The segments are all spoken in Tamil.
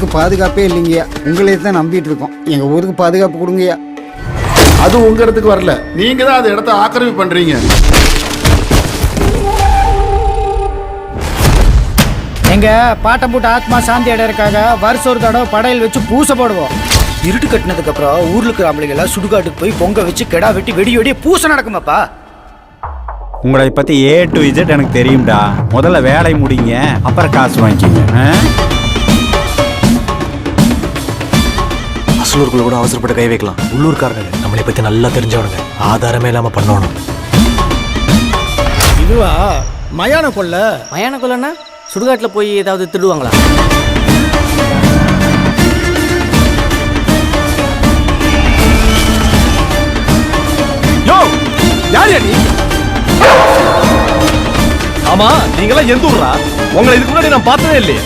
ஊருக்கு பாதுகாப்பே இல்லைங்கய்யா. உங்களே தான் நம்பிட்டு இருக்கோம். எங்கள் ஊருக்கு பாதுகாப்பு கொடுங்கய்யா. அது உங்க இடத்துக்கு வரல, நீங்க தான் அந்த இடத்த ஆக்கிரமிப்பு பண்றீங்க. எங்க பாட்டம் போட்டு ஆத்மா சாந்தி அடையறக்காக வருஷம் ஒரு தடவை படையல் வச்சு பூசை போடுவோம். இருட்டு கட்டினதுக்கு அப்புறம் ஊர்ல இருக்கிற ஆம்பளைங்கள சுடுகாட்டுக்கு போய் பொங்க வச்சு கெடா வெட்டி வெடி பூசை நடக்குமாப்பா. உங்களை பத்தி A to Z எனக்கு தெரியும்டா. முதல்ல வேலை முடிங்க, அப்புறம் காசு வாங்கிக்கிங்க. அசலூருக்குள்ள கூட அவசரப்பட்டு கை வைக்கலாம். உள்ளூர்காரங்க நம்மளை பத்தி நல்லா தெரிஞ்சவனுங்க. ஆதாரமே இல்லாம பண்ணணும். இதுவா மயான கொள்ள? மயான கொள்ளனா சுடுகாட்டுல போய் ஏதாவது திருடுவாங்களா? யோ யார் நீ? ஆமா, நீங்களாம் எந்த ஊர்ரா? உங்களை இதுக்கு முன்னாடி நான் பார்த்ததே இல்லையே.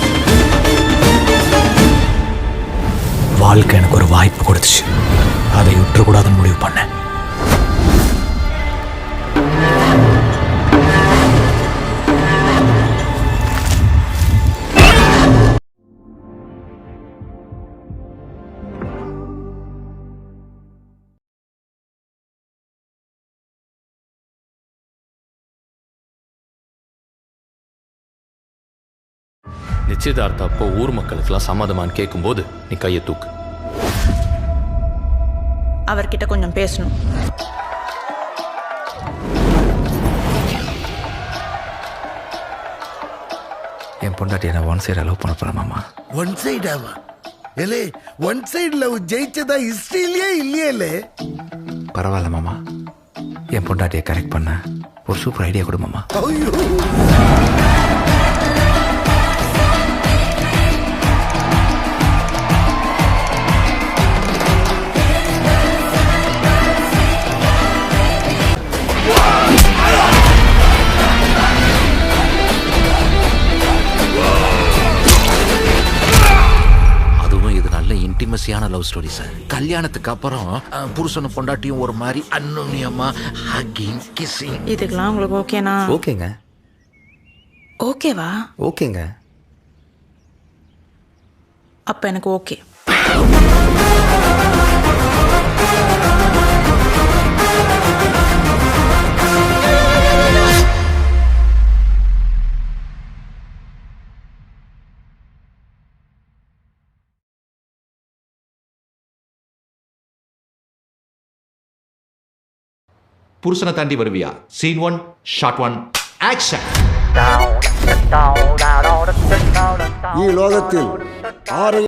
வாழ்க்கை எனக்கு ஒரு வாய்ப்பு கொடுத்துச்சு. அதை விட்டுறக்கூடாதுன்னு முடிவு பண்ணேன். நிச்சயதார்த்த அப்போ ஊர் மக்களுக்கெல்லாம் சம்மதமான்னு கேட்கும்போது நீ கையை தூக்கு. அவர்கிட்ட கொஞ்சம் பேசணும். என் பொண்டாட்டி என்ன ஒன் சைடு லவ் பண்ண போறேன் மாமா. ஒன் சைடாவா? ஏலே, ஒன் சைடு லவ் ஜெயிச்சதா ஹிஸ்டரியிலே இல்லையே. பரவாயில்ல மாமா, என் பொண்டாட்டியை கரெக்ட் பண்ண ஒரு சூப்பர் ஐடியா கொடு மாமா. ஐயோ, இன்டிமசியான லவ் ஸ்டோரி சார். கல்யாணத்துக்கு அப்புறம் புருஷனும் பொண்டாட்டியும் ஒரு மாதிரி அன்னுன்யமா ஹக்கிங் கிஸ்ஸிங். இதுக்கெல்லாம் உங்களுக்கு ஓகேனா? ஓகேங்க. ஓகேவா? ஓகேங்க. அப்ப எனக்கு ஓகே. புருஷனை தாண்டி வருவியா? Scene 1 shot 1 action. ఈ లోகத்தில் 6